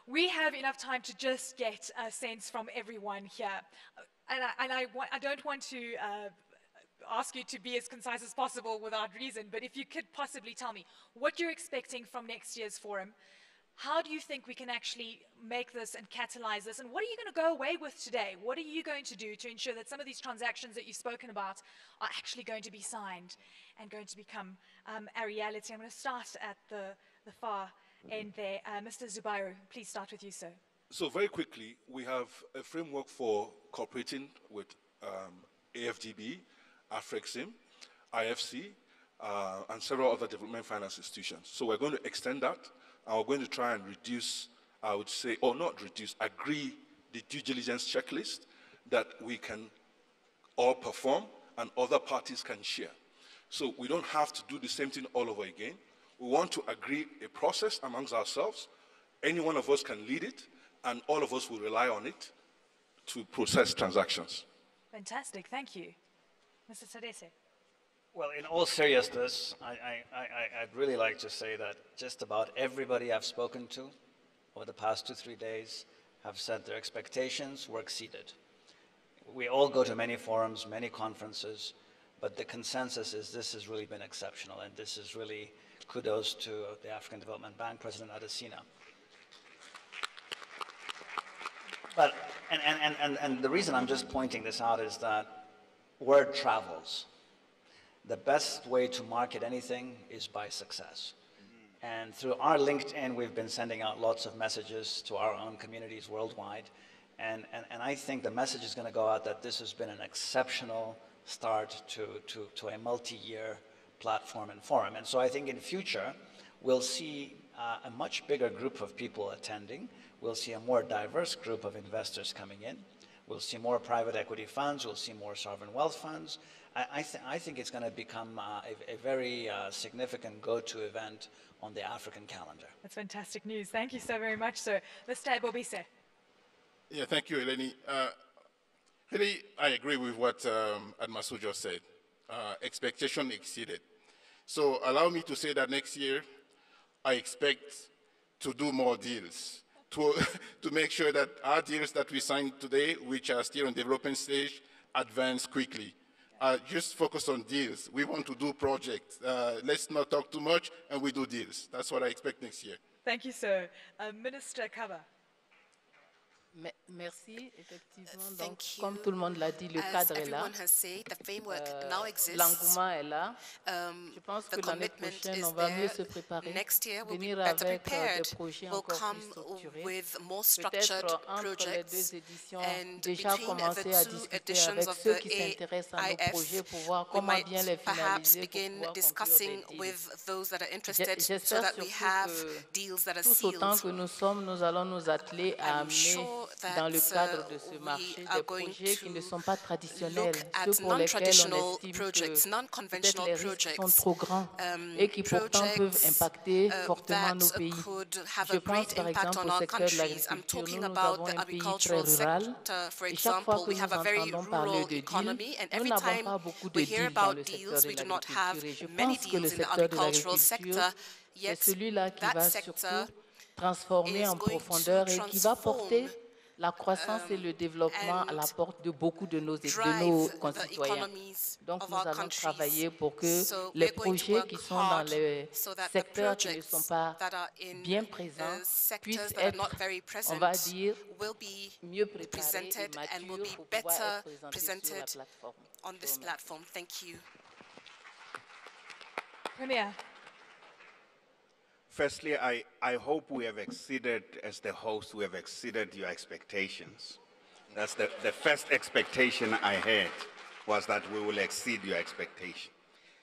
We have enough time to just get a sense from everyone here. And I don't want to ask you to be as concise as possible without reason, but if you could possibly tell me what you're expecting from next year's forum, how do you think we can actually make this and catalyze this, and what are you going to go away with today? What are you going to do to ensure that some of these transactions that you've spoken about are actually going to be signed and going to become a reality? I'm going to start at the far end there. Mr. Zubairu, please start with you, sir. So very quickly, we have a framework for cooperating with AFDB, Afrexim, IFC, and several other development finance institutions. So we're going to extend that, and we're going to try and reduce, I would say, or not reduce, agree the due diligence checklist that we can all perform and other parties can share. So we don't have to do the same thing all over again. We want to agree a process amongst ourselves. Any one of us can lead it, and all of us will rely on it to process transactions. Fantastic, thank you. Mr. Sadese. Well, in all seriousness, I'd really like to say that just about everybody I've spoken to over the past 2-3 days have said their expectations were exceeded. We all go to many forums, many conferences, but the consensus is this has really been exceptional, and this is really kudos to the African Development Bank, President Adesina. But, and the reason I'm just pointing this out is that word travels. The best way to market anything is by success. And through our LinkedIn, we've been sending out lots of messages to our own communities worldwide. And I think the message is going to go out that this has been an exceptional start to a multi-year platform and forum. And so I think in future, we'll see a much bigger group of people attending. We'll see a more diverse group of investors coming in. We'll see more private equity funds. We'll see more sovereign wealth funds. I think it's going to become a very significant go-to event on the African calendar. That's fantastic news. Thank you so very much, sir. Mr. Bobise. Yeah, thank you, Eleni. Really, I agree with what Admasu just said. Expectation exceeded. So allow me to say that next year, I expect to do more deals, to make sure that our deals that we signed today, which are still on development stage, advance quickly. Just focus on deals. We want to do projects. Let's not talk too much, and we do deals. That's what I expect next year. Thank you, sir. Minister Kaba. Merci, effectivement. Donc, comme tout le monde l'a dit, le cadre est là. L'engouement est là. Je pense que l'année prochaine, on va mieux se préparer, venir avec des projets encore plus structurés. Peut-être entre les deux éditions, déjà commencer à discuter avec ceux qui s'intéressent à nos projets pour voir comment bien les finaliser pour pouvoir conclure des deals. J'espère surtout que tous autant que nous sommes, nous allons nous atteler à amener dans le cadre de ce marché des projets qui ne sont pas traditionnels, ceux pour lesquels on estime que peut-être les risques sont trop grands et qui pourtant peuvent impacter fortement nos pays. Je pense par exemple au secteur de l'agriculture. Nous avons un pays très rural et chaque fois que nous entendons parler de deals, nous n'avons pas beaucoup de deals dans le secteur de l'agriculture. Et je pense que le secteur de l'agriculture, c'est celui-là qui va surtout transformer en profondeur et qui va porter la croissance et le développement à la porte de beaucoup de nos concitoyens. Donc nous allons travailler pour que les projets qui sont dans les secteurs qui ne sont pas bien présents puissent être, on va dire, mieux préparés et matures pour pouvoir être présentés sur la plateforme. Premier. Firstly, I hope we have exceeded, as the host, we have exceeded your expectations. That's the first expectation I had, was that we will exceed your expectation.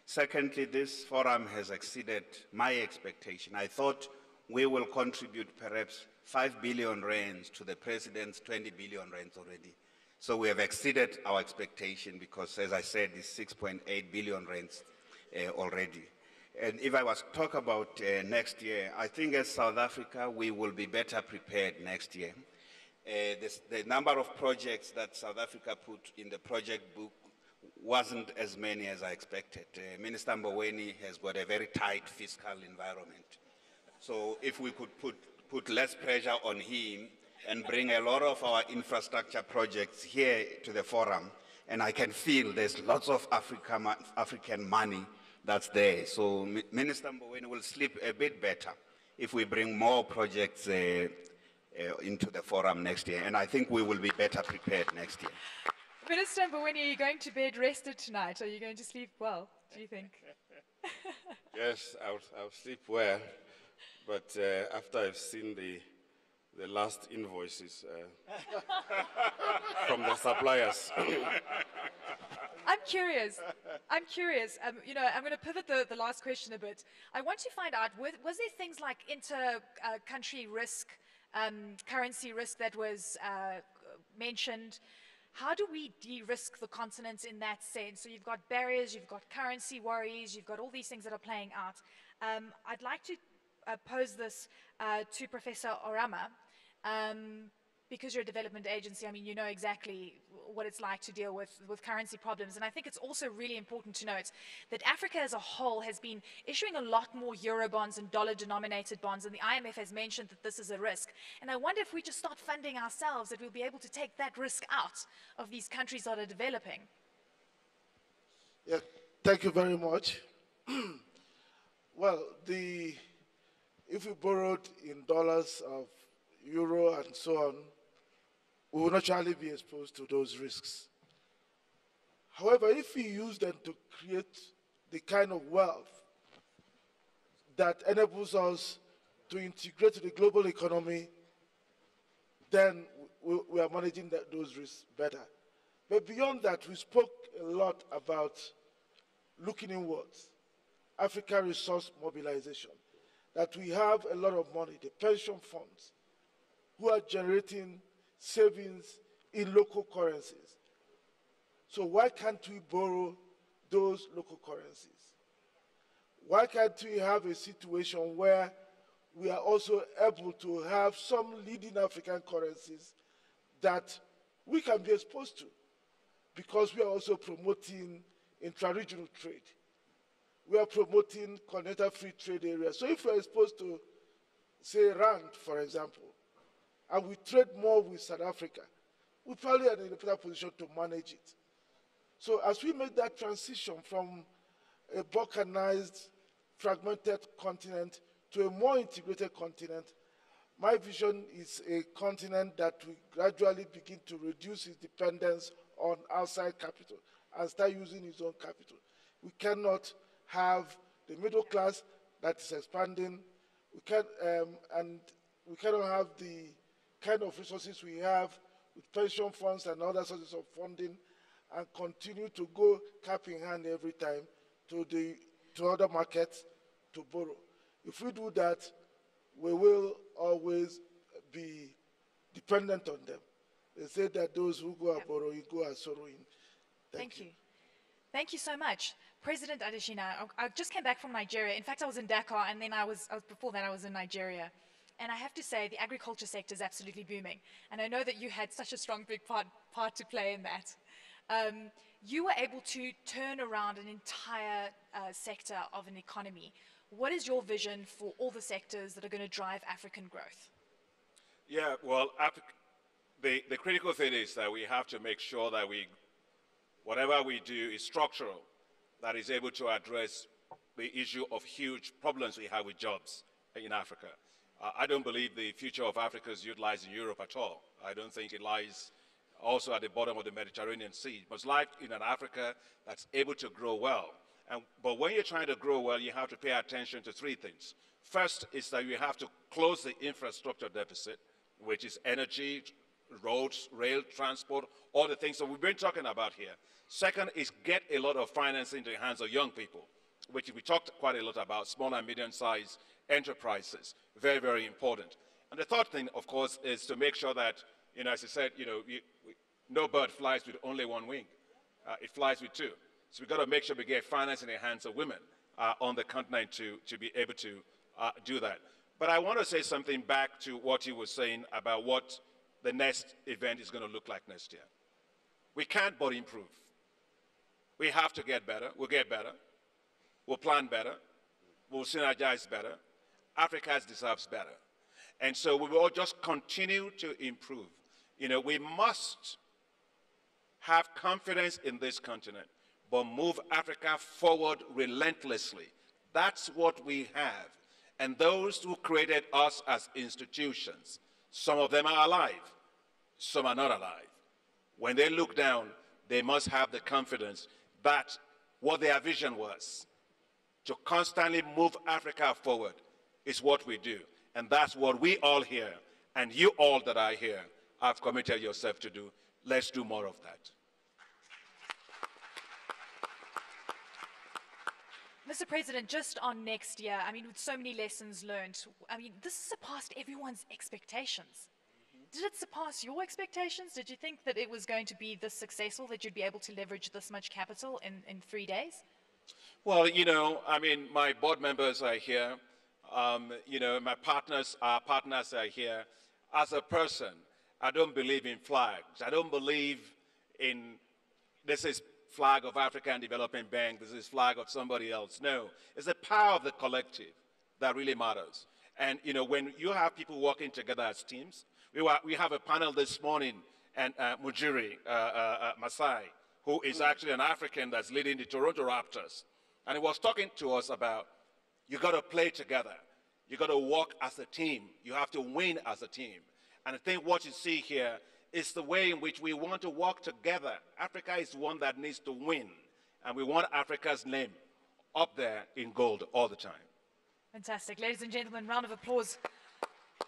Secondly, this forum has exceeded my expectation. I thought we will contribute perhaps 5 billion rands to the president's 20 billion rands already. So we have exceeded our expectation because, as I said, it's 6.8 billion rands already. And if I was to talk about next year, I think as South Africa, we will be better prepared next year. The number of projects that South Africa put in the project book wasn't as many as I expected. Minister Mboweni has got a very tight fiscal environment. So if we could put less pressure on him and bring a lot of our infrastructure projects here to the forum, and I can feel there's lots of African money that's there. So Minister Mboweni will sleep a bit better if we bring more projects into the forum next year. And I think we will be better prepared next year. Minister Mboweni, are you going to bed rested tonight? Are you going to sleep well, do you think? Yes, I'll sleep well. But after I've seen the last invoices from the suppliers. I'm curious. You know, I'm going to pivot the last question a bit. I want to find out, was there things like inter-country risk, currency risk that was mentioned? How do we de-risk the continent in that sense? So you've got barriers, you've got currency worries, you've got all these things that are playing out. I'd like to pose this to Professor Orama. Because you're a development agency, I mean, you know exactly what it's like to deal with currency problems. And I think it's also really important to note that Africa as a whole has been issuing a lot more euro bonds and dollar-denominated bonds, and the IMF has mentioned that this is a risk. And I wonder if we just start funding ourselves, that we'll be able to take that risk out of these countries that are developing. Yeah, thank you very much. Well, if we borrowed in dollars of euro and so on, we will naturally be exposed to those risks. However, if we use them to create the kind of wealth that enables us to integrate to the global economy, then we are managing those risks better. But beyond that, we spoke a lot about looking inwards, Africa resource mobilization, that we have a lot of money, the pension funds, who are generating savings in local currencies. So why can't we borrow those local currencies? Why can't we have a situation where we are also able to have some leading African currencies that we can be exposed to? Because we are also promoting intra-regional trade. We are promoting continental free trade areas. So if we're exposed to, say, Rand, for example, and we trade more with South Africa, we probably are in a better position to manage it. So as we make that transition from a balkanized, fragmented continent to a more integrated continent, my vision is a continent that will gradually begin to reduce its dependence on outside capital and start using its own capital. We cannot have the middle class that is expanding. And we cannot have the kind of resources we have with pension funds and other sources of funding and continue to go cap in hand every time to other markets to borrow. If we do that, we will always be dependent on them. They say that those who go are borrowing go are sorrowing. Thank you. Thank you so much. President Adesina, I just came back from Nigeria. In fact, I was in Dakar, and then before that I was in Nigeria. And I have to say, the agriculture sector is absolutely booming. And I know that you had such a strong, big part to play in that. You were able to turn around an entire sector of an economy. What is your vision for all the sectors that are going to drive African growth? Yeah, well, the critical thing is that we have to make sure that whatever we do is structural, that is able to address the issue of huge problems we have with jobs in Africa. I don't believe the future of Africa's youth lies in Europe at all. I don't think it lies also at the bottom of the Mediterranean Sea. But life in an Africa that's able to grow well. But when you're trying to grow well, you have to pay attention to three things. First is that you have to close the infrastructure deficit, which is energy, roads, rail, transport, all the things that we've been talking about here. Second is get a lot of financing into the hands of young people, which we talked quite a lot about, small and medium-sized enterprises, very, very important. And the third thing, of course, is to make sure that, as I said, no bird flies with only one wing. It flies with two. So we've got to make sure we get finance in the hands of women on the continent to be able to do that. But I want to say something back to what you were saying about what the next event is going to look like next year. We can't but improve. We have to get better. We'll get better. We'll plan better. We'll synergize better. Africa deserves better. And so we will just continue to improve. We must have confidence in this continent, but move Africa forward relentlessly. That's what we have. And those who created us as institutions, some of them are alive, some are not alive. When they look down, they must have the confidence that what their vision was, to constantly move Africa forward, is what we do. And that's what we all here, and you all that are here, have committed yourself to do. Let's do more of that. Mr. President, just on next year, with so many lessons learned, this surpassed everyone's expectations. Did it surpass your expectations? Did you think that it was going to be this successful, that you'd be able to leverage this much capital in 3 days? Well, my board members are here. My partners are here. As a person, I don't believe in flags. I don't believe in, this is flag of African Development Bank, this is flag of somebody else. No, it's the power of the collective that really matters. And, when you have people working together as teams, we have a panel this morning, and Mujiri Masai, who is actually an African that's leading the Toronto Raptors. And he was talking to us about, you got to play together. You got to work as a team. You have to win as a team. And I think what you see here is the way in which we want to work together. Africa is one that needs to win. And we want Africa's name up there in gold all the time. Fantastic. Ladies and gentlemen, round of applause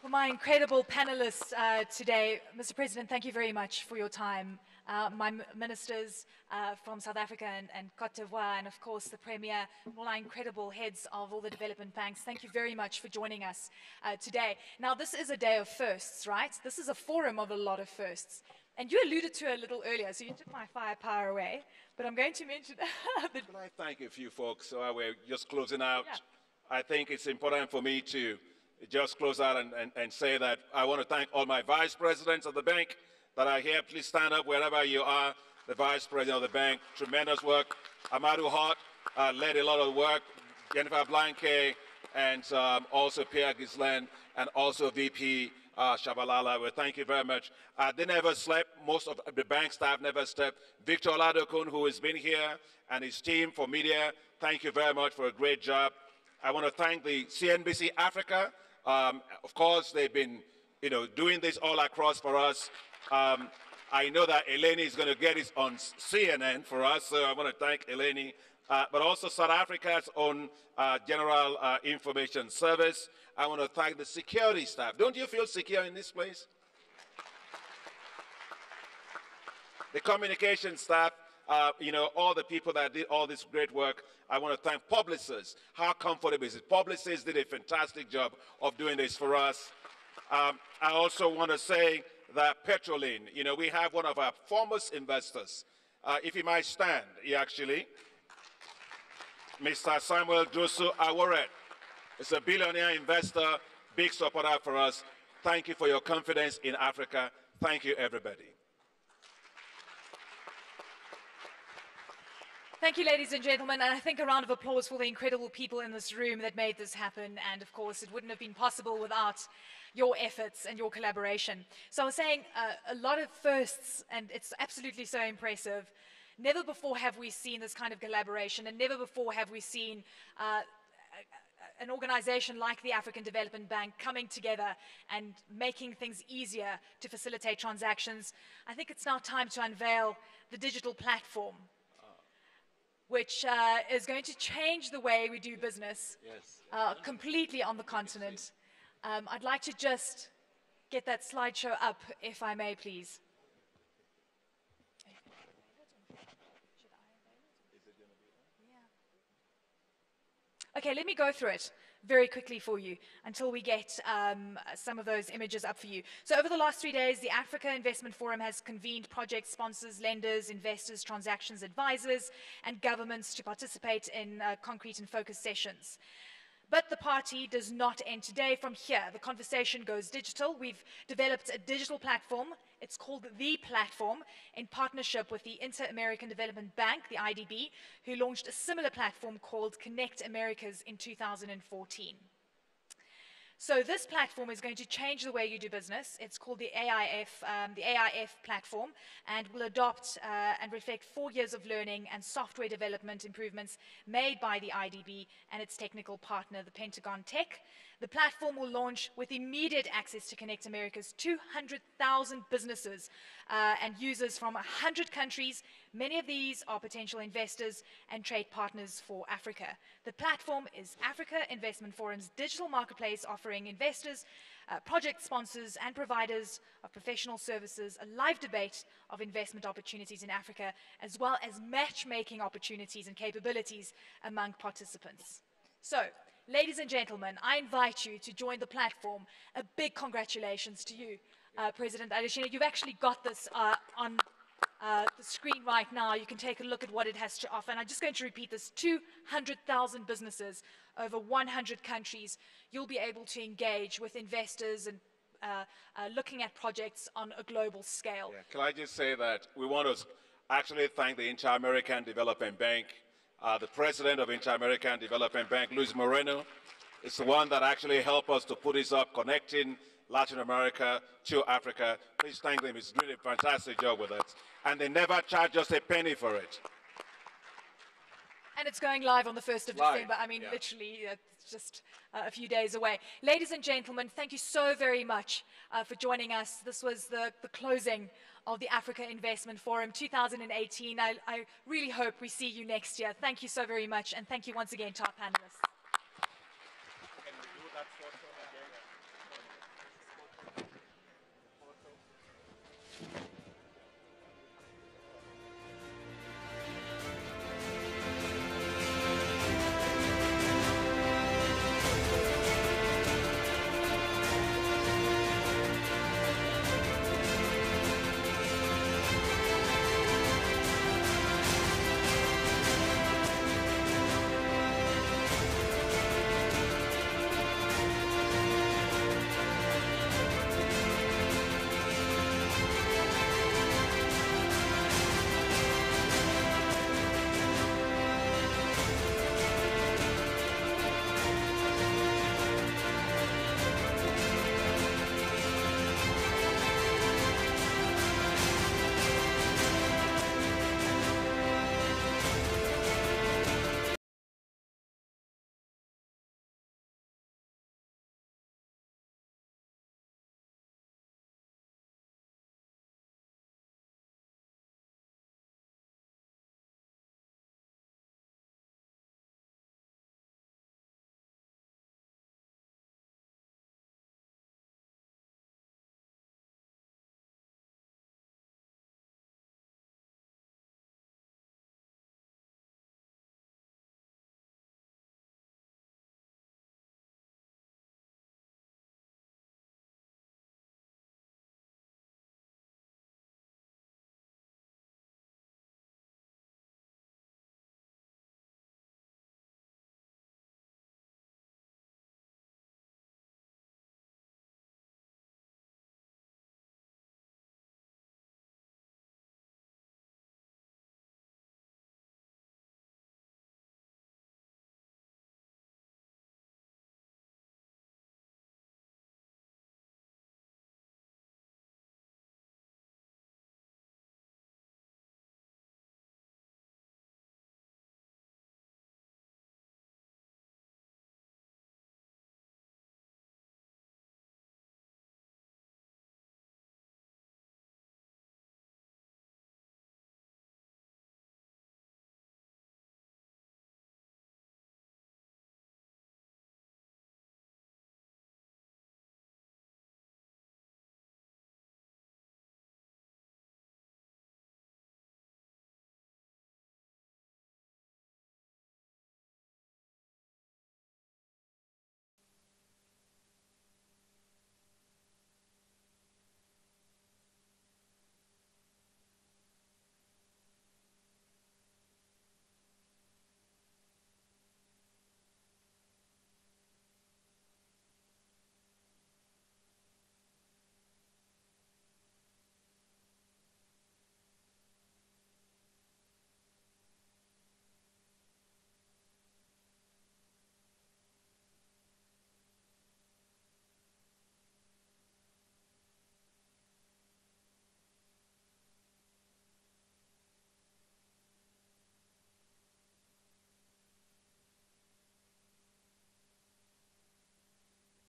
for my incredible panelists today. Mr. President, thank you very much for your time. My ministers from South Africa and Cote d'Ivoire, and of course the Premier, all our incredible heads of all the development banks, thank you very much for joining us today. Now, this is a day of firsts, right? This is a forum of a lot of firsts. And you alluded to it a little earlier, so you took my firepower away, but I'm going to mention Can I thank a few folks? So we're just closing out. Yeah. I think it's important for me to just close out and say that I want to thank all my vice presidents of the bank that are here. Please stand up wherever you are. The vice president of the bank, tremendous work. Amadou Hart led a lot of work. Jennifer Blanque, and also Pierre Ghislaine, and also VP Shabalala. Well, thank you very much. They never slept. Most of the bank staff never slept. Victor Oladokun, who has been here, and his team for media, thank you very much for a great job. I want to thank the CNBC Africa. Of course, they've been, doing this all across for us. I know that Eleni is going to get it on CNN for us, so I want to thank Eleni. But also South Africa's own General Information Service. I want to thank the security staff. Don't you feel secure in this place? The communication staff, all the people that did all this great work. I want to thank publicists. How comfortable is it? Publicists did a fantastic job of doing this for us. I also want to say that Petrolin, we have one of our foremost investors. If he might stand, Mr. Samuel Dosu Aworet is a billionaire investor, big supporter for us. Thank you for your confidence in Africa. Thank you, everybody. Thank you, ladies and gentlemen, and I think a round of applause for the incredible people in this room that made this happen, and of course it wouldn't have been possible without your efforts and your collaboration. So I was saying a lot of firsts, and it's absolutely so impressive. Never before have we seen this kind of collaboration, and never before have we seen an organization like the African Development Bank coming together and making things easier to facilitate transactions. I think it's now time to unveil the digital platform, which is going to change the way we do business completely on the continent. I'd like to just get that slideshow up, if I may, please. Okay, let me go through it very quickly for you until we get some of those images up for you. So over the last 3 days, the Africa Investment Forum has convened project sponsors, lenders, investors, transactions advisors, and governments to participate in concrete and focused sessions. But the party does not end today. From here, the conversation goes digital. We've developed a digital platform. It's called The Platform, in partnership with the Inter-American Development Bank, the IDB, who launched a similar platform called Connect Americas in 2014. So this platform is going to change the way you do business. It's called the AIF platform, and will adopt and reflect 4 years of learning and software development improvements made by the IDB and its technical partner, the Pentagon Tech. The platform will launch with immediate access to Connect America's 200,000 businesses and users from 100 countries. Many of these are potential investors and trade partners for Africa. The platform is Africa Investment Forum's digital marketplace, offering investors, project sponsors, and providers of professional services a live debate of investment opportunities in Africa, as well as matchmaking opportunities and capabilities among participants. So, ladies and gentlemen, I invite you to join the platform. A big congratulations to you, President Adesina. You've actually got this on the screen right now. You can take a look at what it has to offer. And I'm just going to repeat this: 200,000 businesses, over 100 countries. You'll be able to engage with investors and looking at projects on a global scale. Yeah. Can I just say that we want to actually thank the Inter-American Development Bank. The president of Inter-American Development Bank, Luis Moreno, is the one that actually helped us to put this up, connecting Latin America to Africa. Please thank them. It's really a fantastic job with it. And they never charge us a penny for it. And it's going live on the 1st of December. I mean, literally, it's just a few days away. Ladies and gentlemen, thank you so very much for joining us. This was the closing of the Africa Investment Forum 2018. I really hope we see you next year. Thank you so very much, and thank you once again to our panelists. Can we do that photo again?